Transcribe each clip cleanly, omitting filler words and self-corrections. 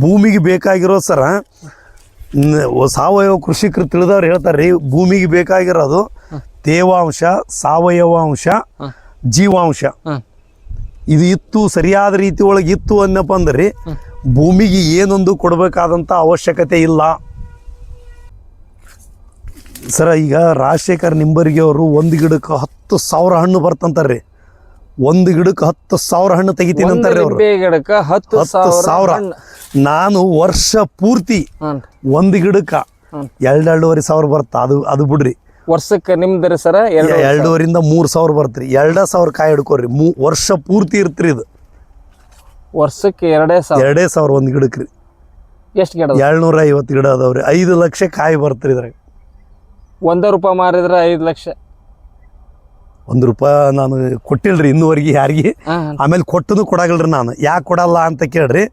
ಭೂಮಿಗೆ ಬೇಕಾಗಿರೋ ಸರ ಸಾವಯವ ಕೃಷಿಕರು ತಿಳಿದವ್ರು ಹೇಳ್ತಾರೆ ರೀ, ಭೂಮಿಗೆ ಬೇಕಾಗಿರೋದು ತೇವಾಂಶ, ಸಾವಯವ ಅಂಶ, ಜೀವಾಂಶ. ಇದು ಇತ್ತು, ಸರಿಯಾದ ರೀತಿ ಒಳಗೆ ಇತ್ತು ಅನ್ನಪ್ಪ ಅಂದ್ರೆ ಭೂಮಿಗೆ ಏನೊಂದು ಕೊಡಬೇಕಾದಂಥ ಅವಶ್ಯಕತೆ ಇಲ್ಲ ಸರ. ಈಗ ರಾಜಶೇಖರ್ ನಿಂಬರ್ಗಿ ಅವರು ಒಂದು ಗಿಡಕ್ಕೆ 10,000 ಹಣ್ಣು ಬರ್ತಂತಾರ್ರಿ. ಒಂದು ಗಿಡಕ್ಕೆ 10,000 ಹಣ್ಣು ತೆಗಿತೀನಿ ಅಂತಾರೆ ಅವರು. 10,000. ನಾನು ವರ್ಷ ಪೂರ್ತಿ ಒಂದು ಗಿಡಕ್ಕೆ 2,500 ಬರ್ತ. ಅದು ಬಿಡ್ರಿ, ವರ್ಷಕ್ಕೆ ನಿಮ್ದು ಸರ 2,500ರಿಂದ 3,000 ಬರ್ತ್ರಿ. 2,000 ಕಾಯಿ ಹಿಡ್ಕೋರಿ, ವರ್ಷ ಪೂರ್ತಿ ಇರ್ತ್ರಿ. ಇದು ವರ್ಷಕ್ಕೆ 2,000 ಒಂದು ಗಿಡಕ್ಕೆ ರೀ. ಎಷ್ಟು ಗಿಡ? 750 ಗಿಡ ಅದಾವ್ರಿ. 5 ಲಕ್ಷ ಕಾಯಿ ಬರ್ತ್ರಿ ಇದ್ರಾಗ. ₹1 ಮಾರಿದ್ರೆ 5 ಲಕ್ಷ. ₹1 ನಾನು ಕೊಟ್ಟಿಲ್ರಿ ಇನ್ನೂವರೆಗೆ ಯಾರಿಗೆ. ಆಮೇಲೆ ಕೊಟ್ಟನು ಕೊಡಾಗಲ್ರಿ ನಾನು. ಯಾಕೆ ಕೊಡಲ್ಲ ಅಂತ ಕೇಳ್ರಿ,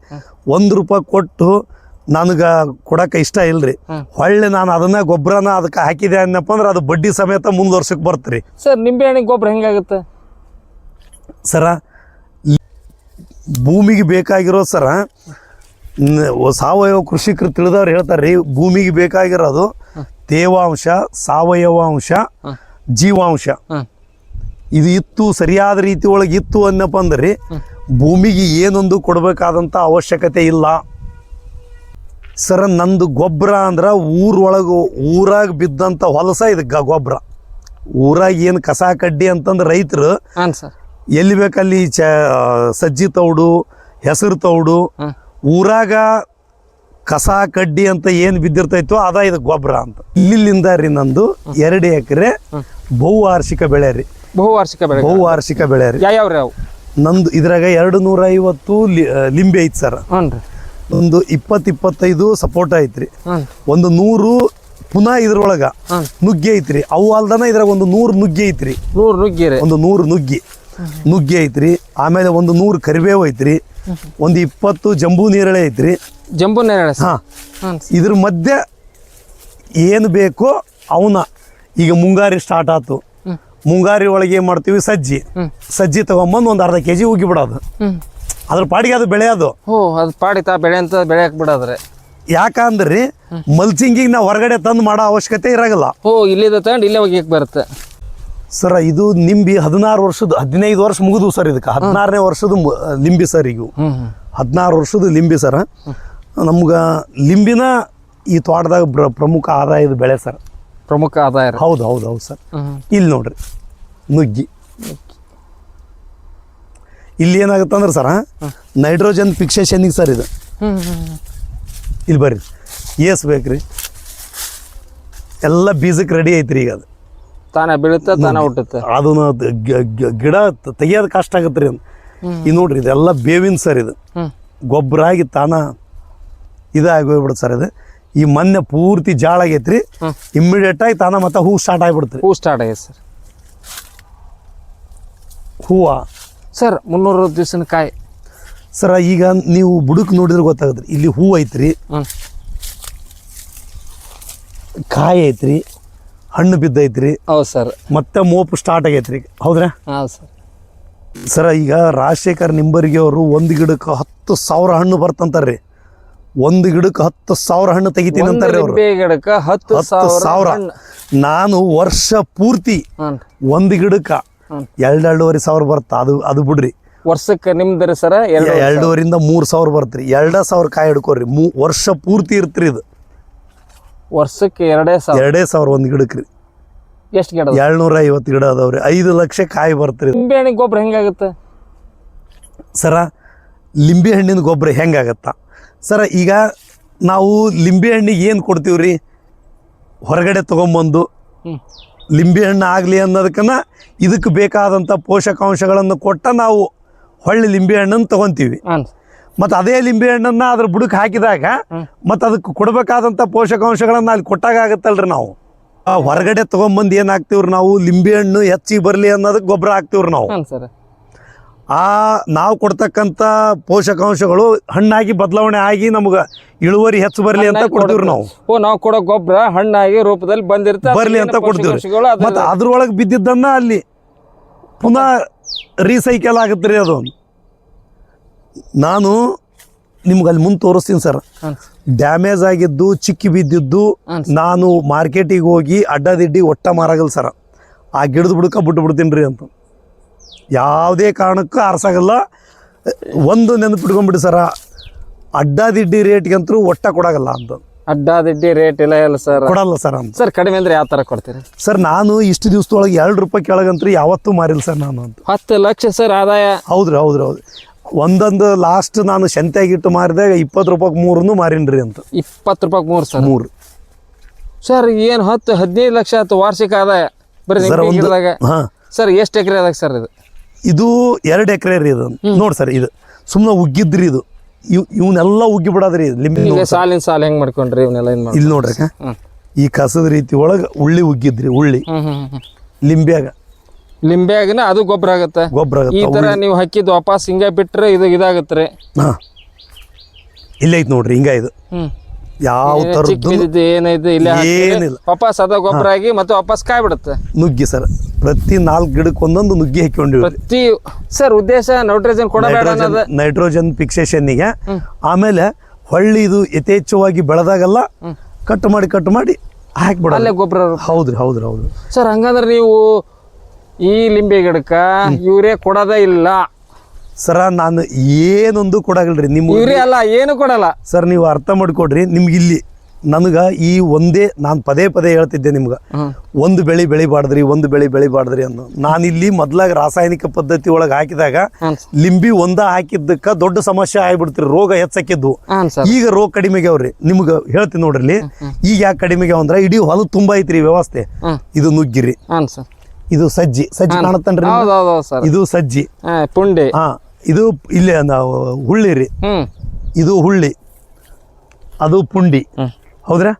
₹1 ಕೊಟ್ಟು ನನಗೆ ಕೊಡಕ್ಕೆ ಇಷ್ಟ ಇಲ್ರಿ. ಹೊಳ್ಳಿ ನಾನು ಅದನ್ನ ಗೊಬ್ಬರನ ಅದಕ್ಕೆ ಹಾಕಿದೆ ಅನ್ನಪ್ಪ ಅಂದ್ರೆ ಅದು ಬಡ್ಡಿ ಸಮೇತ ಮುಂದ್ ವರ್ಷಕ್ಕೆ ಬರ್ತ್ರಿ. ಸರ್ ನಿಂಬೆ ಹಣ್ಣಿಗೆ ಗೊಬ್ಬರ ಹೆಂಗಾಗುತ್ತೆ ಸರ? ಭೂಮಿಗೆ ಬೇಕಾಗಿರೋ ಸರ ಸಾವಯವ ಕೃಷಿಕರು ತಿಳಿದವ್ರು ಹೇಳ್ತಾರೆ ರೀ, ಭೂಮಿಗೆ ಬೇಕಾಗಿರೋದು ತೇವಾಂಶ, ಸಾವಯವ ಅಂಶ, ಜೀವಾಂಶ. ಇದು ಇತ್ತು, ಸರಿಯಾದ ರೀತಿ ಒಳಗೆ ಇತ್ತು ಅನ್ನಪ್ಪ ಅಂದ್ರೆ ಭೂಮಿಗೆ ಏನೊಂದು ಕೊಡಬೇಕಾದಂಥ ಅವಶ್ಯಕತೆ ಇಲ್ಲ ಸರ. ನಂದು ಗೊಬ್ಬರ ಅಂದ್ರೆ ಊರಾಗ ಬಿದ್ದಂಥ ಹೊಲಸ ಇದು ಗೊಬ್ಬರ. ಊರಾಗ ಏನು ಕಸ ಕಡ್ಡಿ ಅಂತಂದ್ರೆ ರೈತರು ಎಲ್ಲಿ ಬೇಕಲ್ಲಿ ಸಜ್ಜಿ ತೌಡು, ಹೆಸರು ತೌಡು, ಊರಾಗ ಕಸ ಕಡ್ಡಿ ಅಂತ ಏನು ಬಿದ್ದಿರ್ತೈತೋ ಅದ ಇದು ಗೊಬ್ಬರ ಅಂತ. ಇಲ್ಲಿಂದ ರೀ ನಂದು 2 ಎಕರೆ ಬಹುವಾರ್ಷಿಕ ಬೆಳೆ ರೀ. ಬಹುವಾರ್ಷಿಕ ಬೆಳೆ ರೀ. ಯಾವ ನಂದು ಇದ್ರಾಗ 250 ಲಿಂಬೆ ಐತಿ ಸರ್. ಒಂದು 20-25 ಸಪೋಟ ಐತ್ರಿ. ಒಂದು 100 ಪುನಃ ಇದ್ರೊಳಗ ನುಗ್ಗೆ ಐತ್ರಿ. ಅವು ಅಲ್ದನ ಇದ್ರಾಗ ಒಂದು 100 ನುಗ್ಗೆ ಐತ್ರಿ. 100 ನುಗ್ಗೆ ಐತ್ರಿ. ಆಮೇಲೆ ಒಂದು 100 ಕರಿಬೇವು ಐತ್ರಿ. ಒಂದು 20 ಜಂಬೂ ನೇರಳೆ ಐತ್ರಿ. ಇದ್ರ ಮಧ್ಯೆ ಏನು ಬೇಕೋ ಅವನ್ನ, ಈಗ ಮುಂಗಾರಿ ಸ್ಟಾರ್ಟ್ ಆಯ್ತು, ಮುಂಗಾರಿ ಒಳಗೆ ಏನು ಮಾಡ್ತೀವಿ, ಸಜ್ಜಿ ತಗೊಂಬಂದು ಒಂದು ಅರ್ಧ kg ಉಗಿ ಬಿಡೋದು. ಅದ್ರ ಪಾಡಿಗೆ ಅದು ಬೆಳೆಯೋದು. ಅದು ಪಾಡಿ ಬೆಳೆ ಅಂತ ಬೆಳೆಯಕ್ ಬಿಡೋದ್ರಿ. ಯಾಕಂದ್ರಿ ಮಲ್ಚಿಂಗಿಗೆ ನಾವು ಹೊರಗಡೆ ತಂದು ಮಾಡೋ ಅವಶ್ಯಕತೆ ಇರಾಗಲ್ಲ. ಇಲ್ಲಿಂದ ತಗೊಂಡು ಇಲ್ಲೇ ಒಗಿಯಕ್ಕೆ ಬರುತ್ತೆ ಸರ್. ಇದು ನಿಂಬಿ 15 ವರ್ಷ ಮುಗಿದು ಸರ್. ಇದಕ್ಕೆ 16ನೇ ವರ್ಷದ ಲಿಂಬಿ ಸರ್. ಈಗ 16 ವರ್ಷದ ಲಿಂಬಿ ಸರ್. ನಮ್ಗೆ ಲಿಂಬಿನ ಈ ತೋಟದಾಗ ಪ್ರಮುಖ ಆದಾಯದ ಬೆಳೆ ಸರ್. ಪ್ರಮುಖ ಆದಾಯ. ಹೌದು ಸರ್. ಇಲ್ಲಿ ನೋಡ್ರಿ ನುಗ್ಗಿ. ಇಲ್ಲಿ ಏನಾಗುತ್ತಂದ್ರೆ ಸರ ನೈಟ್ರೋಜನ್ ಫಿಕ್ಸೇಷನ್ಗೆ ಸರ್ ಇದು. ಇಲ್ಲಿ ಬರ್ರಿ, ಏಸ್ ಬೇಕ್ರಿ, ಎಲ್ಲ ಬೀಜಕ್ಕೆ ರೆಡಿ ಐತ್ರಿ. ಈಗ ಅದು ತಾನೇ ಬೀಳುತ್ತೆ, ತಾನೇ ಹುಟ್ಟುತ್ತೆ. ಅದನ್ನ ಗಿಡ ತೆಗಿಯೋದು ಕಷ್ಟ ಆಗತ್ತೆ ರೀ. ಇದು ನೋಡ್ರಿ, ಇದೆಲ್ಲ ಬೇವಿನ ಸರ್. ಇದು ಗೊಬ್ಬರ ಆಗಿ ತಾನ ಇದಾಗಿ ಹೋಗ್ಬಿಡುತ್ತೆ ಸರ್. ಇದು ಈ ಮೊನ್ನೆ ಪೂರ್ತಿ ಜಾಳ ಆಗೈತ್ರಿ. ಇಮ್ಮಿಡಿಯೇಟ್ ಆಗಿ ತಾನ ಮತ್ತೆ ಹೂ ಸ್ಟಾರ್ಟ್ ಆಗಿಬಿಡುತ್ತೆ. ಹೂ ಸ್ಟಾರ್ಟ್ ಆಗೈತೆ ಸರ್. ಹೂವು ಸರ್ 300 ದಿವಸನ ಕಾಯಿ ಸರ. ಈಗ ನೀವು ಬುಡಕ್ ನೋಡಿದ್ರೆ ಗೊತ್ತಾಗತ್ರಿ. ಇಲ್ಲಿ ಹೂ ಐತ್ರಿ, ಕಾಯಿ ಐತ್ರಿ, ಹಣ್ಣು ಬಿದ್ದೈತ್ರಿ. ಹೌದು ಸರ್. ಮತ್ತೆ ಮೋಪು ಸ್ಟಾರ್ಟ್ ಆಗೈತ್ರಿ. ಹೌದ್ರಾ? ಹೌದು ಸರ್. ಸರ ಈಗ ರಾಜಶೇಖರ್ ನಿಂಬರ್ಗಿ ಅವರು ಒಂದು ಗಿಡಕ್ಕೆ 10,000 ಹಣ್ಣು ಬರ್ತಂತಾರ್ರಿ. ಒಂದು ಗಿಡಕ್ಕೆ 10,000 ಹಣ್ಣು ತೆಗಿತೀನಿ ಅಂತಾರೆ ಅವರು. 10,000. ನಾನು ವರ್ಷ ಪೂರ್ತಿ ಒಂದು ಗಿಡಕ್ಕೆ 2,500 ಬರ್ತ. ಅದು ಬಿಡ್ರಿ, ವರ್ಷಕ್ಕೆ ನಿಮ್ದು ಸರ 2,500ರಿಂದ 3,000 ಬರ್ತ್ರಿ. 2,000 ಕಾಯಿ ಹಿಡ್ಕೋರಿ, ವರ್ಷ ಪೂರ್ತಿ ಇರ್ತ್ರಿ. ಇದು ವರ್ಷಕ್ಕೆ 2,000 ಒಂದು ಗಿಡಕ್ಕೆ ರೀ. ಎಷ್ಟು ಗಿಡ? 750 ಗಿಡ ಅದಾವ್ರಿ. 5 ಲಕ್ಷ ಕಾಯಿ ಬರ್ತ್ರಿ. ಲಿಂಬೆ ಹಣ್ಣಿಗೆ ಗೊಬ್ಬರ ಹೆಂಗಾಗುತ್ತೆ ಸರ? ಲಿಂಬೆ ಹಣ್ಣಿನ ಗೊಬ್ಬರ ಹೆಂಗಾಗತ್ತ ಸರ? ಈಗ ನಾವು ಲಿಂಬೆ ಹಣ್ಣಿಗೆ ಏನು ಕೊಡ್ತೀವ್ರಿ, ಹೊರಗಡೆ ತೊಗೊಂಬಂದು ಲಿಂಬೆ ಹಣ್ಣು ಆಗಲಿ ಅನ್ನೋದಕ್ಕನ್ನ ಇದಕ್ಕೆ ಬೇಕಾದಂಥ ಪೋಷಕಾಂಶಗಳನ್ನು ಕೊಟ್ಟ ನಾವು ಹೊಳ್ಳಿ ಲಿಂಬೆ ಹಣ್ಣನ್ನು ತೊಗೊತೀವಿ. ಮತ್ತು ಅದೇ ಲಿಂಬೆ ಹಣ್ಣನ್ನು ಅದ್ರ ಬುಡಕ್ಕೆ ಹಾಕಿದಾಗ ಮತ್ತು ಅದಕ್ಕೆ ಕೊಡಬೇಕಾದಂಥ ಪೋಷಕಾಂಶಗಳನ್ನು ಅಲ್ಲಿ ಕೊಟ್ಟಾಗ ಆಗುತ್ತಲ್ರಿ. ನಾವು ಹೊರಗಡೆ ತೊಗೊಂಬಂದು ಏನು ಹಾಕ್ತೀವ್ರಿ, ನಾವು ಲಿಂಬೆ ಹಣ್ಣು ಹೆಚ್ಚಿಗೆ ಬರಲಿ ಅನ್ನೋದಕ್ಕೆ ಗೊಬ್ಬರ ಹಾಕ್ತೀವ್ರಿ ನಾವು. ನಾವು ಕೊಡ್ತಕ್ಕಂಥ ಪೋಷಕಾಂಶಗಳು ಹಣ್ಣಾಗಿ ಬದಲಾವಣೆ ಆಗಿ ನಮ್ಗೆ ಇಳುವರಿ ಹೆಚ್ಚು ಬರಲಿ ಅಂತ ಕೊಡ್ತೀವ್ರಿ ನಾವು. ನಾವು ಕೊಡೋ ಗೊಬ್ಬರ ಹಣ್ಣಾಗಿ ರೂಪದಲ್ಲಿ ಬರಲಿ ಅಂತ ಕೊಡ್ತೀವ್ರಿ. ಮತ್ತು ಅದ್ರೊಳಗೆ ಬಿದ್ದಿದ್ದನ್ನು ಅಲ್ಲಿ ಪುನಃ ರೀಸೈಕಲ್ ಆಗುತ್ತೆ ರೀ. ಅದು ನಾನು ನಿಮ್ಗೆ ಅಲ್ಲಿ ಮುಂದೆ ತೋರಿಸ್ತೀನಿ ಸರ್. ಹಾಂ ಡ್ಯಾಮೇಜ್ ಆಗಿದ್ದು ಚಿಕ್ಕಿ ಬಿದ್ದಿದ್ದು ನಾನು ಮಾರ್ಕೆಟಿಗೆ ಹೋಗಿ ಅಡ್ಡದಿಡ್ಡಿ ಒಟ್ಟ ಮಾರಾಗಲ್ಲ ಸರ. ಆ ಗಿಡದ ಬುಡಕ ಬಿಟ್ಟು ಬಿಡ್ತೀನಿ ರೀ ಅಂತ. ಯಾವುದೇ ಕಾರಣಕ್ಕೂ ಆರ್ಸಾಗಲ್ಲ. ಒಂದು ನೆನಪಿಟ್ಕೊಂಡ್ಬಿಡಿ ಸರ, ಅಡ್ಡದಿಡ್ಡಿ ರೇಟ್ಗಂತೂ ಒಟ್ಟ ಕೊಡಾಗಲ್ಲ ಅಂತ. ಅಡ್ಡಾದಿಡ್ಡಿ ರೇಟ್ ಇಲ್ಲ ಇಲ್ಲ ಸರ್, ಕೊಡಲ್ಲ ಸರ್ ಅಂತ. ಸರ್ ಕಡಿಮೆ ಅಂದ್ರೆ ಯಾವ ಥರ ಕೊಡ್ತೀರಿ ಸರ್ ನಾನು ಇಷ್ಟು ದಿವಸದೊಳಗೆ 2 ರೂಪಾಯಿ ಕೆಳಗಂತೂ ಯಾವತ್ತೂ ಮಾರಿಲ್ಲ ಸರ್ ನಾನು ಅಂತ. 10 ಲಕ್ಷ ಸರ್ ಆದಾಯ. ಹೌದ್ರಿ ಹೌದ್ರಿ ಹೌದು. ಒಂದೊಂದು ಲಾಸ್ಟ್ ನಾನು ಶಂತೆಯಾಗಿಟ್ಟು ಮಾರಿದಾಗ 20 ರೂಪಾಯಿಗೆ 3 ಮಾರಿನ್ರಿ ಅಂತ. 20 ರೂಪಾಯಿಗೆ 3 ಸರ್. 3 ಸರ್ ಏನು 10-15 ಲಕ್ಷ ಆಯ್ತು ವಾರ್ಷಿಕ ಆದಾಯ ಬರೀ ನಿಂಬೆ ಗಿಡದಾಗ. ಹಾಂ ಸರ್ ಎಷ್ಟು ಎಕರೆ ಅದಾಗ ಸರ್ ಇದು? ಇದು 2 ಎಕರೆ ರೀ ಇದು. ನೋಡಿ ಸರ್, ಇದು ಸುಮ್ಮನೆ ಉಗ್ಗಿದ್ರಿ. ಇದು ಇವನ್ನೆಲ್ಲ ಉಗ್ಗಿ ಬಿಡೋದ್ರಿ ಲಿಂಬೆ. ಸಾಲಿನ ಸಾಲ ಹೆಂಗ್ ಮಾಡ್ಕೊಂಡ್ರಿ ಇವನ್ನೆಲ್ಲ? ಏನ್ ಮಾಡಿ ಇಲ್ಲಿ ನೋಡ್ರಿ, ಈ ಕಸದ ರೀತಿ ಒಳಗೆ ಉಳ್ಳಿ ಉಗ್ಗಿದ್ರಿ. ಉಳ್ಳಿ ಲಿಂಬ್ಯಾಗ ಲಿಂಬೆಯಾಗಿನ ಅದು ಗೊಬ್ಬರ ಆಗತ್ತೆ. ಗೊಬ್ಬರ ಈ ತರ ನೀವು ಹಾಕಿದ್ ವಾಪಸ್ ಹಿಂಗ ಬಿಟ್ರೆ ಇದು ಇದಾಗತ್ರಿ. ಹಾಂ ಇಲ್ಲೇ ಐತಿ ನೋಡ್ರಿ, ಹಿಂಗ ಇದು ಯಾವ ಥರದ್ದು ಏನೈತೆ ಇಲ್ಲ ಏನಿಲ್ಲ. ವಾಪಸ್ ಅದ ಗೊಬ್ಬರ ಆಗಿ ಮತ್ತೆ ವಾಪಸ್ ಕಾಯಿ ಬಿಡುತ್ತೆ. ನುಗ್ಗಿ ಸರ್, ಪ್ರತಿ 4 ಗಿಡಕ್ಕೆ ಒಂದೊಂದು ನುಗ್ಗಿ ಹಾಕೊಂಡಿವಿ. ಪ್ರತಿ ಸರ್ ಉದ್ದೇಶ ನೈಟ್ರೋಜನ್ ಕೊಡಬೇಡ ಅನ್ನೋದು. ನೈಟ್ರೋಜನ್ ಫಿಕ್ಸೇಷನ್ನಿಗೆ. ಆಮೇಲೆ ಹೊಳ್ಳಿ ಇದು ಯಥೇಚ್ಛವಾಗಿ ಬೆಳೆದಾಗೆಲ್ಲ ಕಟ್ ಮಾಡಿ ಹಾಕಿಬಿಡ. ಅಲ್ಲೇ ಗೊಬ್ಬರ. ಹೌದ್ರಿ ಹೌದ್ರಿ ಹೌದು ಸರ್. ಹಂಗಂದ್ರೆ ನೀವು ಈ ಲಿಂಬೆ ಗಿಡಕ್ಕ ಯೂರಿಯಾ ಕೊಡೋದೇ ಇಲ್ಲ ಸರ. ನಾನು ಏನೊಂದು ಕೊಡಾಗಲ್ರಿ ನಿಮ್ಗೆ. ಯೂರಿಯಾ ಅಲ್ಲ, ಏನು ಕೊಡಲ್ಲ ಸರ್. ನೀವು ಅರ್ಥ ಮಾಡ್ಕೊಡ್ರಿ. ನಿಮ್ಗೆ ಇಲ್ಲಿ ನನಗೆ ಈ ಒಂದೇ ನಾನು ಪದೇ ಹೇಳ್ತಿದ್ದೆ ನಿಮ್ಗೆ, ಒಂದು ಬೆಳೆ ಬೆಳಿಬಾರ್ದ್ರಿ ಅನ್ನೋ. ನಾನಿಲ್ಲಿ ಮೊದ್ಲಾಗ ರಾಸಾಯನಿಕ ಪದ್ಧತಿ ಒಳಗೆ ಹಾಕಿದಾಗ ಲಿಂಬಿ ಹಾಕಿದ್ದಕ್ಕೆ ದೊಡ್ಡ ಸಮಸ್ಯೆ ಆಗ್ಬಿಡ್ತೀರಿ, ರೋಗ ಹೆಚ್ಚಾಕಿದ್ವು. ಈಗ ರೋಗ ಕಡಿಮೆ ಆಗ್ಯಾವ್ರಿ. ನಿಮ್ಗೆ ಹೇಳ್ತೀನಿ ನೋಡ್ರಿ, ಈಗ ಯಾಕೆ ಕಡಿಮೆ ಆಗ್ಯಾವ ಅಂದ್ರೆ ಇಡೀ ಹೊಲ ತುಂಬಾ ಐತ್ರಿ ವ್ಯವಸ್ಥೆ. ಇದು ನುಗ್ಗಿರಿ, ಇದು ಸಜ್ಜಿ ಕಾಣತ್ತನ್ರಿ, ಇದು ಸಜ್ಜಿ ಪುಂಡಿ. ಹಾ, ಇದು ಇಲ್ಲಿ ಹುಳ್ಳಿ ರೀ, ಇದು ಹುಳ್ಳಿ, ಅದು ಪುಂಡಿ. ಹೌದ್ರಾ?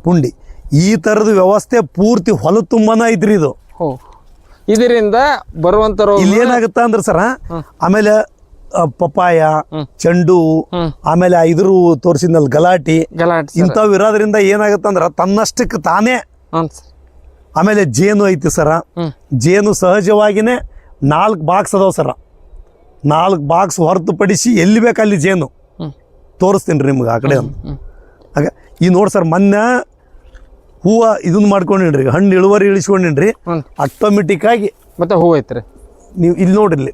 ಪುಂಡಿ. ಈ ತರದ ವ್ಯವಸ್ಥೆ ಪೂರ್ತಿ ಹೊಲ ತುಂಬಾನ ಐತ್ರಿ ಇದು. ಇದರಿಂದ ಬರುವಂತ ಇಲ್ಲಿ ಏನಾಗುತ್ತ ಅಂದ್ರೆ ಸರ, ಆಮೇಲೆ ಪಪ್ಪಾಯ, ಚೆಂಡು, ಆಮೇಲೆ ಇದ್ರ ತೋರಿಸಿದ್ನಲ್ ಗಲಾಟಿ, ಇಂಥವು ಇರೋದ್ರಿಂದ ಏನಾಗತ್ತಂದ್ರ ತನ್ನಷ್ಟಕ್ಕೆ ತಾನೇ. ಆಮೇಲೆ ಜೇನು ಐತಿ ಸರ. ಜೇನು ಸಹಜವಾಗಿನೇ 4 ಬಾಕ್ಸ್ ಅದಾವ ಸರ. 4 ಬಾಕ್ಸ್ ಹೊರತುಪಡಿಸಿ ಎಲ್ಲಿ ಬೇಕಲ್ಲಿ ಜೇನು ತೋರಿಸ್ತೀನಿ ರೀ ನಿಮ್ಗೆ ಆ ಕಡೆ. ಹಾಗೆ ಈ ನೋಡಿ ಸರ್, ಮೊನ್ನೆ ಹೂವು ಇದನ್ನ ಮಾಡ್ಕೊಂಡಿನ್ರಿ, ಹಣ್ಣು ಇಳುವರಿ ಇಳಿಸ್ಕೊಂಡಿನ್ರಿ. ಆಟೋಮೆಟಿಕ್ ಆಗಿ ಮತ್ತೆ ಹೂವು ಐತ್ರಿ. ನೀವು ಇಲ್ಲಿ ನೋಡ್ರಿ,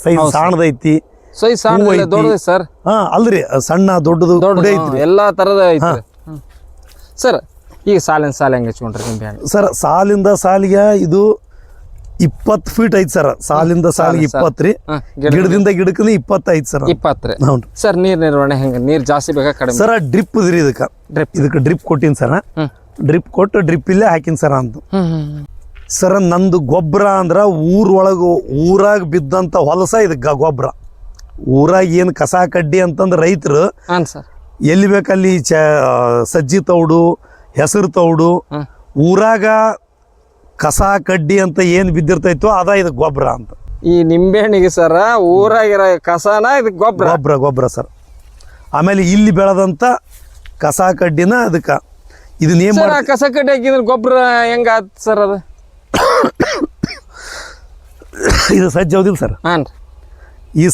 ಸೈಜ್ ಸಣ್ಣದೈತಿ, ಸರ್. ಹಾ ಅಲ್ರಿ, ಸಣ್ಣ ದೊಡ್ಡದು ಐತ್ರಿ, ಎಲ್ಲಾ ತರದ ಐತ್ರಿ ಸರ್. ಈಗ ಸಾಲಿನ ಸಾಲ ಹೆಂಗೆ ಹಚ್ಕೊಂಡ್ರಿ ನಿಂಬೆ ಹಣ್ಣು ಸರ್? ಸಾಲಿಂದ ಸಾಲಿಗೆ ಇದು 20 ಫೀಟ್ ಐತಿ ಸರ್. ಸಾಲಿಂದ ಸಾಲಿಗೆ 20 ರೀ, ಗಿಡದಿಂದ ಗಿಡಕ್ಕೂ 20 ಐತಿ ಸರ್. 20 ರೀ. ಸರ್ ನೀರ್ ನಿರ್ವಹಣೆ ಹೆಂಗೆ? ನೀರ್ ಜಾಸ್ತಿ ಬೇಕಾ ಕಡಿಮೆ? ಸರ ಡ್ರಿಪ್ ಇದ್ರಿ, ಇದಕ್ಕೆ ಡ್ರಿಪ್ ಕೊಟ್ಟಿನಿ ಸರ. ಡ್ರಿಪ್ ಕೊಟ್ಟು ಡ್ರಿಪ್ ಇಲ್ಲೇ ಹಾಕಿನಿ ಸರ ಅಂತ. ಸರ ನಂದು ಗೊಬ್ಬರ ಅಂದ್ರ ಊರಾಗ ಬಿದ್ದಂತ ಹೊಲಸ ಇದಕ್ಕೆ ಗೊಬ್ಬರ. ಊರಾಗ ಏನು ಕಸ ಕಡ್ಡಿ ಅಂತಂದ್ರೆ ರೈತರು ಎಲ್ಲಿ ಬೇಕಲ್ಲಿ ಸಜ್ಜಿ ತೌಡು, ಹೆಸರು ತೌಡು, ಊರಾಗ ಕಸ ಕಡ್ಡಿ ಅಂತ ಏನು ಬಿದ್ದಿರ್ತೈತೋ ಅದ ಇದಕ್ಕೆ ಗೊಬ್ಬರ ಅಂತ. ಈ ನಿಂಬೆಹಣ್ಣಿಗೆ ಸರ ಊರಾಗಿರೋ ಕಸನ ಇದಕ್ಕೆ ಗೊಬ್ಬರ ಸರ್. ಆಮೇಲೆ ಇಲ್ಲಿ ಬೆಳೆದಂತ ಕಸ ಕಡ್ಡಿನ ಅದಕ್ಕೆ ಇದನ್ನೇನು ಮಾಡಿ ಕಸ ಕಡ್ಡಿ ಹಾಕಿದ್ರೆ ಗೊಬ್ಬರ ಹೆಂಗ ಸರ್? ಅದು ಇದು ಸಜ್ಜಿ ಹೌದಿಲ್ಲ ಸರ್? ಈ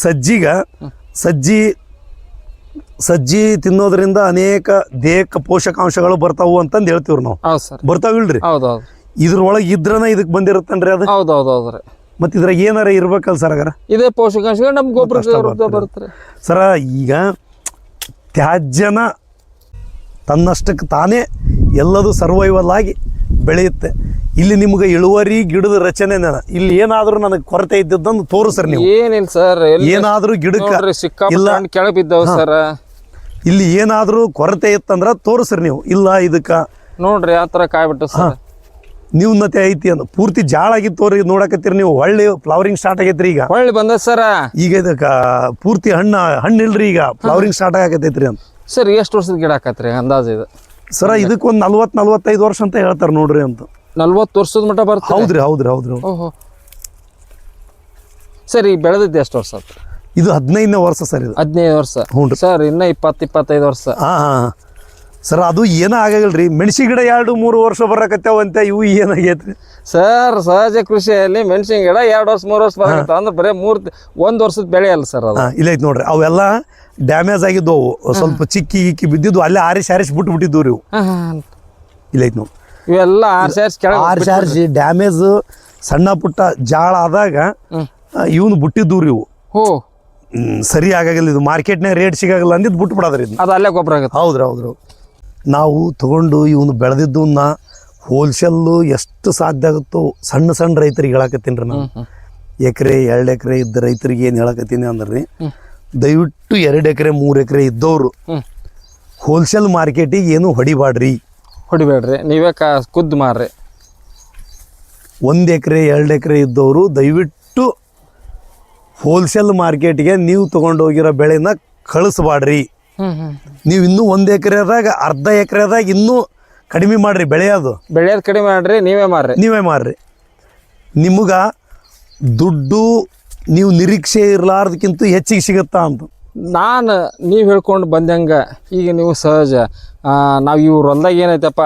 ಸಜ್ಜಿ ತಿನ್ನೋದ್ರಿಂದ ಅನೇಕ ದೇಹಕ್ಕೆ ಪೋಷಕಾಂಶಗಳು ಬರ್ತಾವು ಅಂತಂದು ಹೇಳ್ತೀವ್ರಿ ನಾವು. ಬರ್ತಾವಿಲ್ರಿ? ಇದ್ರೊಳಗೆ ಇದ್ರನ ಇದಕ್ಕೆ ಬಂದಿರುತ್ತನ್ರಿ ಅದು. ಹೌದೌದ್ರಿ. ಮತ್ತೆ ಇದ್ರಾಗ ಏನಾರ ಇರ್ಬೇಕಲ್ಲ ಸರ್? ಹಾಗಾರ ಇದೇ ಪೋಷಕಾಂಶಗಳು ನಮ್ಗೆ ಗೊಬ್ಬರ ಬರುತ್ತೆ ಸರ. ಈಗ ತ್ಯಾಜ್ಯನ ತನ್ನಷ್ಟಕ್ಕೆ ತಾನೇ ಎಲ್ಲದು ಸರ್ವೈವಲ್ ಆಗಿ ಬೆಳೆಯುತ್ತೆ. ಇಲ್ಲಿ ನಿಮ್ಗೆ ಇಳುವರಿ ಗಿಡದ ರಚನೆ ಇಲ್ಲಿ ಏನಾದ್ರೂ ನನಗೆ ಕೊರತೆ ಇದ್ದದ್ದನ್ನು ತೋರಿಸ್ರಿ ನೀವು. ಏನಿಲ್ಲ ಸರ್, ಏನಾದ್ರೂ ಗಿಡಕ್ಕೆ ಇಲ್ಲ ಕೆಳಗೆ ಬಿದ್ದವು ಸರ್. ಇಲ್ಲಿ ಏನಾದ್ರೂ ಕೊರತೆ ಇತ್ತಂದ್ರ ತೋರಿಸ್ರಿ ನೀವು. ಇಲ್ಲ ಇದಕ್ಕ ನೋಡ್ರಿ ಆ ತರ ಕಾಯ್ಬಿಟ್ಟು ಸರ್ ನ್ಯೂನತೆ ಐತಿ ಅಂತ ಪೂರ್ತಿ ಜಾಳ ಆಗಿತ್ತವ್ರಿ ನೋಡಕತ್ತೀರಿ ನೀವು. ಹೊಳ್ಳಿ ಫ್ಲವರಿಂಗ್ ಸ್ಟಾರ್ಟ್ ಆಗೈತ್ರಿ ಈಗ. ಹೊಳ್ಳಿ ಬಂದ ಸರ. ಈಗ ಇದಕ್ಕ ಪೂರ್ತಿ ಹಣ್ಣು ಇಲ್ರಿ, ಈಗ ಫ್ಲವರಿಂಗ್ ಸ್ಟಾರ್ಟ್ ಆಗತೈತ್ರಿ ಅಂತ. ಸರ್ ಎಷ್ಟು ವರ್ಷದ ಗಿಡ ಹಾಕತ್ರಿ ಅಂದಾಜು ಇದು? ಸರ ಇದಕ್ಕೊಂದು 40-45 ವರ್ಷ ಅಂತ ಹೇಳ್ತಾರೆ ನೋಡ್ರಿ ಅಂತ. 40 ವರ್ಷದ ಮಟ್ಟ ಬರ್ತದೆ? ಹೌದ್ರಿ. ಓಹೋ ಸರ್, ಈಗ ಬೆಳೆದಿದ್ದು ಎಷ್ಟು ವರ್ಷ ಆಯ್ತು? ಇದು 15ನೇ ವರ್ಷ ಸರ್. ಇದು 15 ವರ್ಷ. ಸರ್ ಇನ್ನ 20-25 ವರ್ಷ. ಸರ್ ಅದು ಏನೂ ಆಗಲ್ರಿ. ಮೆಣಸಿ ಗಿಡ 2-3 ವರ್ಷ ಬರಕತ್ತಾವಂತ, ಇವು ಏನಾಗೈತ್ರಿ ಸರ್ ಸಹಜ ಕೃಷಿಯಲ್ಲಿ ಮೆಣಸಿನ ಗಿಡ 2 ವರ್ಷ 3 ವರ್ಷ ಬರಕತ್ತ ಅಂದ್ರೆ ಬರೀ 1 ವರ್ಷದ ಬೆಳೆ ಅಲ್ಲ ಸರ್ ಅದು. ಇಲ್ಲೈತೆ ನೋಡ್ರಿ, ಅವೆಲ್ಲ ಡ್ಯಾಮೇಜ್ ಆಗಿದ್ದವು, ಸ್ವಲ್ಪ ಚಿಕ್ಕಿ ಗಿಕ್ಕಿ ಬಿದ್ದಿದ್ದು, ಅಲ್ಲೇ ಆರಿಸಿ ಬಿಟ್ಟಿದ್ದು ರೀ ಇವು. ಇಲ್ಲೈತೆ ನೋಡಿ, ಇವೆಲ್ಲ ಆರಿಸಿ ಡ್ಯಾಮೇಜ್ ಸಣ್ಣ ಪುಟ್ಟ ಜಾಳ ಆದಾಗ ಇವನು ಬಿಟ್ಟಿದ್ದು ರೀ ಇವು. ಸರಿ ಆಗಾಗಿಲ್ಲ, ಇದು ಮಾರ್ಕೆಟ್ನಾಗ ರೇಟ್ ಸಿಗಾಗಲ್ಲ ಅಂದಿದ್ದು ಬಿಟ್ಟು ಬಿಡೋದ್ರಿ ಇದು. ಅದು ಅಲ್ಲೇ ಗೊಬ್ಬರ ಆಗುತ್ತೆ. ಹೌದ್ರಿ. ನಾವು ತಗೊಂಡು ಇವನು ಬೆಳೆದಿದ್ದನ್ನ ಹೋಲ್ಸೇಲು ಎಷ್ಟು ಸಾಧ್ಯ ಆಗುತ್ತೋ ಸಣ್ಣ ರೈತರಿಗೆ ಹೇಳಕತ್ತೀನಿ ರೀ ನಾನು. ಎಕರೆ 2 ಎಕರೆ ಇದ್ದ ರೈತರಿಗೆ ಏನು ಹೇಳಕತ್ತೀನಿ ಅಂದ್ರೆ ರೀ, ದಯವಿಟ್ಟು 2 ಎಕರೆ 3 ಎಕರೆ ಇದ್ದವರು ಹೋಲ್ಸೇಲ್ ಮಾರ್ಕೆಟಿಗೆ ಏನು ಹೊಡಿಬೇಡ್ರಿ, ನೀವೇ ಖುದ್ದು ಮಾರ್ರಿ. 1 ಎಕರೆ 2 ಎಕರೆ ಇದ್ದವರು ದಯವಿಟ್ಟು ಹೋಲ್ಸೇಲ್ ಮಾರ್ಕೆಟ್ಗೆ ನೀವು ತೊಗೊಂಡೋಗಿರೋ ಬೆಳೆನ ಕಳಿಸ್ಬಾಡ್ರಿ. ನೀವು ಇನ್ನೂ 1 ಎಕರೆದಾಗ ಅರ್ಧ ಎಕರೆದಾಗ ಇನ್ನೂ ಕಡಿಮೆ ಮಾಡ್ರಿ, ಬೆಳೆಯೋದು ಕಡಿಮೆ ಮಾಡ್ರಿ, ನೀವೇ ಮಾರ್ರಿ. ನಿಮ್ಗೆ ದುಡ್ಡು ನೀವು ನಿರೀಕ್ಷೆ ಇರಲಾರ್ದಕ್ಕಿಂತ ಹೆಚ್ಚಿಗೆ ಸಿಗುತ್ತಾ ಅಂತ ನೀವು ಹೇಳ್ಕೊಂಡು ಬಂದಂಗ. ಈಗ ನೀವು ಸಹಜ ನಾವು ಇವ್ರ ಹೊಲ್ದಾಗ ಏನೈತಪ್ಪ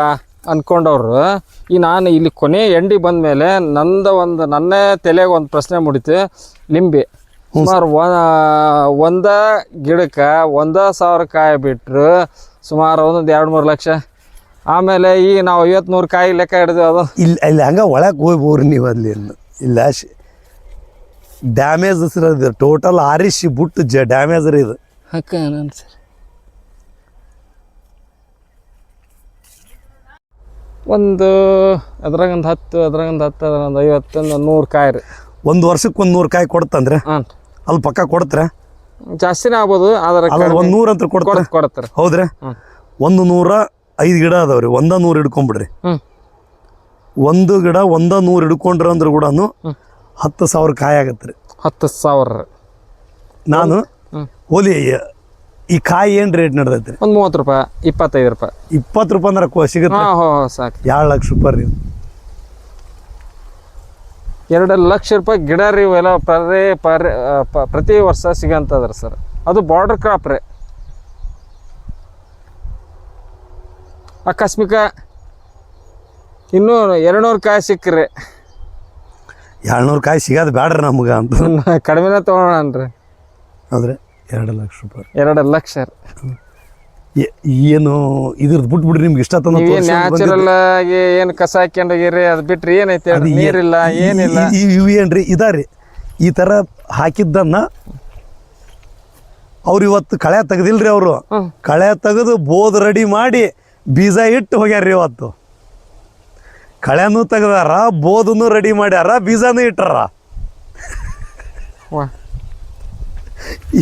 ಅಂದ್ಕೊಂಡವ್ರು, ಈ ನಾನು ಇಲ್ಲಿ ಕೊನೆ ಎಂಡಿ ಬಂದ ಮೇಲೆ ನನ್ನ ತಲೆಗೆ ಒಂದು ಪ್ರಶ್ನೆ ಮೂಡಿತು. ಲಿಂಬೆ ಸುಮಾರು ಒಂದ ಗಿಡಕ್ಕೆ 1,000 ಕಾಯಿ ಬಿಟ್ಟರು ಸುಮಾರು 1-2-3 ಲಕ್ಷ. ಆಮೇಲೆ ಈಗ ನಾವು 50-100 ಕಾಯಿ ಲೆಕ್ಕ ಹಿಡಿದು ಅದು ಇಲ್ಲ ಹಂಗೆ ಒಳಗೆ ಹೋಗ್ಬೋರಿ ನೀವು. ಅಲ್ಲಿ ಇಲ್ಲ ಡ್ಯಾಮೇಜ್ ಸರ್, ಇದು ಟೋಟಲ್ ಆರಿಸಿ ಬಿಟ್ಟು ಡ್ಯಾಮೇಜ್ ರೀ ಇದು. ಸರ್ ಒಂದು ಅದ್ರಾಗೊಂದು 10 ಅದ್ರಾಗೊಂದು 50 100 ಕಾಯಿ ರೀ. 1 ವರ್ಷಕ್ಕೆ 100 ಕಾಯಿ ಕೊಡ್ತಂದ್ರೆ ಅಲ್ಲಿ ಪಕ್ಕ ಕೊಡ್ತಾರೆ, ಜಾಸ್ತಿನೇ ಆಗ್ಬೋದು. ಆದ್ರೆ 100 ಅಂತ ಕೊಡ್ತಾರೆ. ಹೌದ್ರಿ, 105 ಗಿಡ ಅದಾವ್ರಿ, 100 ಹಿಡ್ಕೊಂಡ್ಬಿಡ್ರಿ. 1 ಗಿಡ 100 ಹಿಡ್ಕೊಂಡ್ರ ಅಂದ್ರೆ ಕೂಡ 10,000 ಕಾಯಿ ಆಗತ್ತೆ ರೀ. 10,000 ನಾನು ಹೋಲಿ ಈ ಕಾಯಿ ಏನು ರೇಟ್ ನಡೆದೈತೆ ರೀ? ಒಂದು 30 ರೂಪಾಯಿ 25 ರೂಪಾಯಿ 20 ರೂಪಾಯಿ ಅಂದ್ರೆ ಸಿಗುತ್ತೆ. ಸಾಕು. 2 ಲಕ್ಷ ರೂಪಾಯಿ ರೀ. 2 ಲಕ್ಷ ರೂಪಾಯಿ ಗಿಡ ರೀ ಇವೆಲ್ಲ ಪ್ರತಿ ವರ್ಷ ಸಿಗಂತದ್ರಿ ಸರ್. ಅದು ಬಾರ್ಡರ್ ಕ್ರಾಪ್ ರೀ. ಆಕಸ್ಮಿಕ ಇನ್ನೂ 200 ಕಾಯಿ ಸಿಕ್ಕ್ರಿ. 200 ಕಾಯಿ ಸಿಗೋದು ಬ್ಯಾಡ್ರಿ ನಮ್ಗೆ ಅಂತ ಕಡಿಮೆನ ತೊಗೊಳನ್ರಿ. ಹೌದ್ರಿ, 2 ಲಕ್ಷ ರೂಪಾಯಿ 2 ಲಕ್ಷ ಏನು ಇದ್ರದ್ದು ಬಿಟ್ಬಿಡ್ರಿ. ನಿಮ್ಗೆ ಇಷ್ಟ ನ್ಯಾಚುರಲ್ ಆಗಿ ಏನು ಕಸ ಹಾಕ್ಯಂಡೋಗಿರಿ, ಅದು ಬಿಟ್ರಿ ಏನೈತೆ? ನೀರಿಲ್ಲ, ಏನಿಲ್ಲ. ಇವು ಏನ್ರಿ ಇದಾರಿ, ಈ ಥರ ಹಾಕಿದ್ದನ್ನ ಅವ್ರು ಇವತ್ತು ಕಳೆ ತೆಗ್ದಿಲ್ರಿ. ಅವರು ಕಳೆ ತೆಗೆದು ಬೋದ್ ರೆಡಿ ಮಾಡಿ ಬೀಜ ಇಟ್ಟು ಹೋಗ್ಯಾರ್ರಿ. ಇವತ್ತು ಕಳೆನೂ ತೆಗ್ದಾರ, ಬೋದನ್ನು ರೆಡಿ ಮಾಡ್ಯಾರ, ಬೀಜನೂ ಇಟ್ಟಾರ.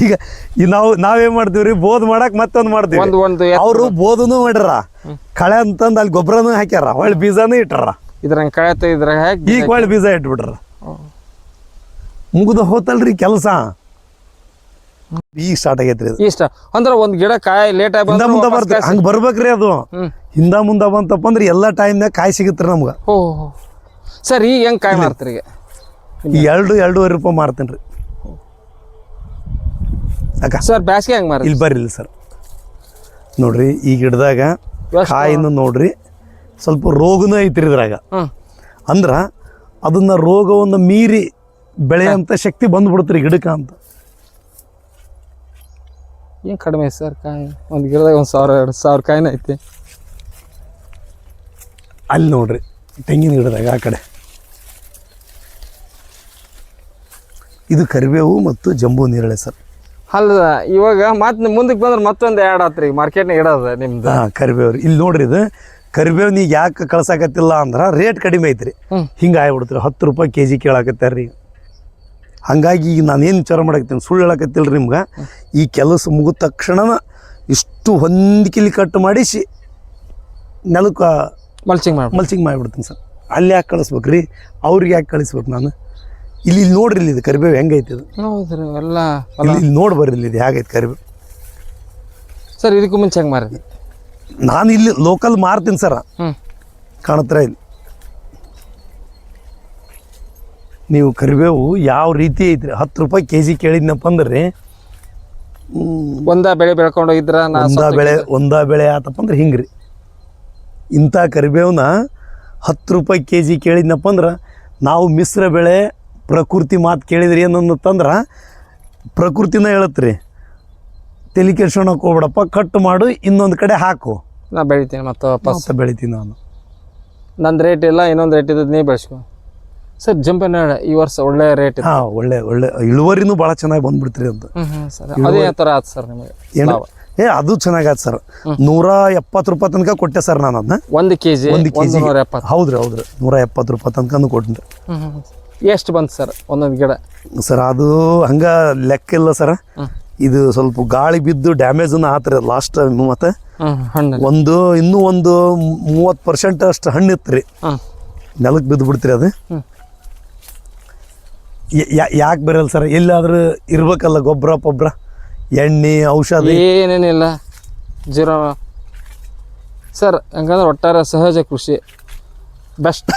ಈಗ ನಾವೇನ್ ಮಾಡ್ತೀವ್ರಿ, ಬೋದ್ ಮಾಡಕ್ ಮತ್ತೊಂದು ಮಾಡ್ತೀವಿ. ಅವರು ಬೋದನು ಮಾಡ್ಯಾರ, ಕಳೆ ಅಂತಂದು ಅಲ್ಲಿ ಗೊಬ್ಬರನೂ ಹಾಕ್ಯಾರ, ಒಳ್ಳೆ ಬೀಜನೂ ಇಟ್ಟಾರ. ಇದ್ರಂಗೆ ಕಳೆ ತೆಗಿದ್ರ ಈಗ ಒಳ್ಳೆ ಬೀಜ ಇಟ್ಬಿಟ್ರ. ಮುಗಿದ ಹೋತಲ್ರಿ ಕೆಲಸ. ಈಗ ಸ್ಟಾರ್ಟ್ ಆಗೈತ್ರಿ. ಇಷ್ಟ ಅಂದ್ರೆ ಒಂದ್ ಗಿಡ ಕಾಯಿ ಲೇಟ್ ಆಗಿ ಮುಂದೆ ಬರ್ತದೆ, ಹಂಗೆ ಬರ್ಬೇಕ್ರಿ. ಅದು ಹಿಂದ ಮುಂದೆ ಬಂತಪ್ಪ ಅಂದ್ರೆ ಎಲ್ಲ ಟೈಮ್ನಾಗ ಕಾಯಿ ಸಿಗುತ್ತೆ ನಮ್ಗೆ. ಸರ್ ಈಗ ಹೆಂಗೆ ಕಾಯಿ ಮಾರ್ತೀರಿ? ಈಗ 2-2.5 ರೂಪಾಯಿ ಮಾರ್ತೇನೆ ರೀ. ಅಕ್ಕ ಸರ್ ಬ್ಯಾಸ್ಗೆ ಹೆಂಗೆ ಮಾರಿ? ಇಲ್ಲಿ ಬರ್ರಿ ಸರ್, ನೋಡ್ರಿ ಈ ಗಿಡದಾಗ ಕಾಯಿನ ನೋಡ್ರಿ, ಸ್ವಲ್ಪ ರೋಗನೂ ಐತ್ರಿ ಇದ್ರಾಗ. ಅಂದ್ರ ಅದನ್ನ ರೋಗವನ್ನು ಮೀರಿ ಬೆಳೆಯಂತ ಶಕ್ತಿ ಬಂದ್ಬಿಡುತ್ರಿ ಗಿಡಕ್ಕೆ ಅಂತ. ಏನು ಕಡಿಮೆ ಸರ್ ಕಾಯಿ? ಒಂದು ಗಿಡದಾಗ 1,000-2,000 ಕಾಯಿನ ಐತಿ. ಅಲ್ಲಿ ನೋಡ್ರಿ ತೆಂಗಿನ ಗಿಡದಾಗ ಆ ಕಡೆ ಇದು ಕರಿಬೇವು ಮತ್ತು ಜಂಬೂ ನೇರಳೆ ಸರ್. ಅಲ್ಲ ಇವಾಗ ಮತ್ತೆ ಮುಂದಕ್ಕೆ ಬಂದ್ರೆ ಮತ್ತೊಂದು ಆ್ಯಡ್ ಆತ್ರಿ ಮಾರ್ಕೆಟ್ನಾಗ ಇಡೋದು ನಿಮ್ದು. ಕರಿಬೇವು ರೀ. ಇಲ್ಲಿ ನೋಡ್ರಿ, ಇದು ಕರಿಬೇವು ನೀವು ಯಾಕೆ ಕಳ್ಸಾಕತ್ತಿಲ್ಲ ಅಂದ್ರೆ ರೇಟ್ ಕಡಿಮೆ ಐತ್ರಿ. ಹಿಂಗೆ ಆಗ್ಬಿಡ್ತೀರಿ, 10 ರೂಪಾಯಿ ಕೆಜಿ ಕೇಳಾಕತ್ತಾರ್ರಿ. ಹಾಗಾಗಿ ಈಗ ನಾನೇನು ವಿಚಾರ ಮಾಡಕತ್ತೀನಿ, ಸುಳ್ಳು ಹೇಳಕತ್ತಿಲ್ಲ ರೀ ನಿಮ್ಗೆ. ಈ ಕೆಲಸ ಮುಗಿದ ತಕ್ಷಣ ಇಷ್ಟು ಹೊಂದಿಕಿಲಿ ಕಟ್ ಮಾಡಿಸಿ ನೆಲಕ್ಕೆ ಮಲ್ಚಿಂಗ್ ಮಾಡಿಬಿಡ್ತೀನಿ ಸರ್. ಅಲ್ಲಿ ಯಾಕೆ ಕಳಿಸ್ಬೇಕು ರೀ? ಅವ್ರಿಗೆ ಯಾಕೆ ಕಳಿಸ್ಬೇಕು ನಾನು? ಇಲ್ಲಿ ನೋಡ್ರಿ, ಇಲ್ಲಿ ಇದು ಕರಿಬೇವು ಹೆಂಗೈತಿ ಇದು. ಹೌದ್ರಿ, ಎಲ್ಲ ಇಲ್ಲಿ ನೋಡಿ ಬರ್ರಿ, ಇಲ್ಲಿ ಇದು ಹೇಗೈತೆ ಕರಿಬೇವು ಸರ್. ಇದಕ್ಕೂ ಮುಂಚೆ ಹೆಂಗೆ ಮಾರಿದ್ರಿ? ನಾನು ಇಲ್ಲಿ ಲೋಕಲ್ ಮಾರ್ತೀನಿ ಸರ. ಕಾಣತ್ರ ಇಲ್ಲಿ ನೀವು ಕರಿಬೇವು ಯಾವ ರೀತಿ ಐತ್ರಿ. 10 ರೂಪಾಯಿ ಕೆಜಿ ಕೇಳಿದ್ನಪ್ಪ ಅಂದ್ರೆ ಒಂದ ಬೆಳೆ ಬೆಳ್ಕೊಂಡೋಗಿದ್ರ ನಾ ಒಂದ ಬೆಳೆ ಆತಪ್ಪ ಅಂದ್ರೆ ಹಿಂಗ್ರಿ. ಇಂಥ ಕರಿಬೇವನ್ನ 10 ರೂಪಾಯಿ kg ಕೇಳಿದ್ನಪ್ಪ ಅಂದ್ರೆ ನಾವು ಮಿಶ್ರ ಬೆಳೆ ಪ್ರಕೃತಿ ಮಾತು ಕೇಳಿದ್ರಿ ಏನಂತಂದ್ರೆ ಪ್ರಕೃತಿನ ಹೇಳತ್ರಿ, ತಲೆ ಕೆಡ್ಸ್ಕೊಳಕ್ಕೆ ಹೋಗ್ಬೇಡಪ್ಪ, ಕಟ್ ಮಾಡು, ಇನ್ನೊಂದು ಕಡೆ ಹಾಕು, ನಾ ಬೆಳಿತೀನಿ ಮತ್ತೆ ವಾಪಸ್ ಬೆಳಿತೀನಿ ನಾನು. ನಂದು ರೇಟ್ ಇಲ್ಲ, ಇನ್ನೊಂದು ರೇಟ್ ಇದ್ದದ್ದು ನೀ ಬೆಳೆಸ್ಕೊ. ಸರ್ ಜಂಪೇನಾಡು ಈ ವರ್ಷ ಒಳ್ಳೆ ರೇಟ್ ಇದೆ. ಹಾಂ, ಒಳ್ಳೆ ಇಳುವರಿನೂ ಭಾಳ ಚೆನ್ನಾಗಿ ಬಂದ್ಬಿಡ್ತೀರಿ ಅಂತ. ಸರ್ ಅದೇ ಥರ ಆಯ್ತು ಸರ್ ನಿಮಗೆ? ಅದು ಚೆನ್ನಾಗಾಯ್ತು ಸರ್. 170 ರೂಪಾಯಿ ತನಕ ಕೊಟ್ಟೆ ಸರ್ ನಾನು ಅದನ್ನ. 1 kg 170. ಹೌದ್ರಿ 170 ರೂಪಾಯಿ ತನಕ ಕೊಟ್ಟೆ. ಎಷ್ಟು ಬಂತು ಸರ್ ಒಂದೊಂದು ಗಿಡ? ಸರ್ ಅದು ಹಂಗ ಲೆಕ್ಕ ಇಲ್ಲ ಸರ್. ಇದು ಸ್ವಲ್ಪ ಗಾಳಿ ಬಿದ್ದು ಡ್ಯಾಮೇಜ್ ಆತ್ರಿ ಲಾಸ್ಟ್ ಟೈಮ್. ಮತ್ತೆ ಇನ್ನೂ ಒಂದು 30% ಅಷ್ಟು ಹಣ್ಣು ಇತ್ತು ರೀ, ನೆಲಕ್ಕೆ ಬಿದ್ದು ಬಿಡ್ತೀರಿ ಅದು. ಯಾಕೆ ಬರಲ್ಲ ಸರ್? ಎಲ್ಲಾದ್ರೂ ಇರ್ಬೇಕಲ್ಲ ಗೊಬ್ಬರ ಎಣ್ಣೆ ಔಷಧಿ? ಏನೇನಿಲ್ಲ, ಜೀರೋ ಸರ್. ಹಂಗಂದ್ರೆ ಒಟ್ಟಾರೆ ಸಹಜ ಕೃಷಿ ಬೆಸ್ಟ್.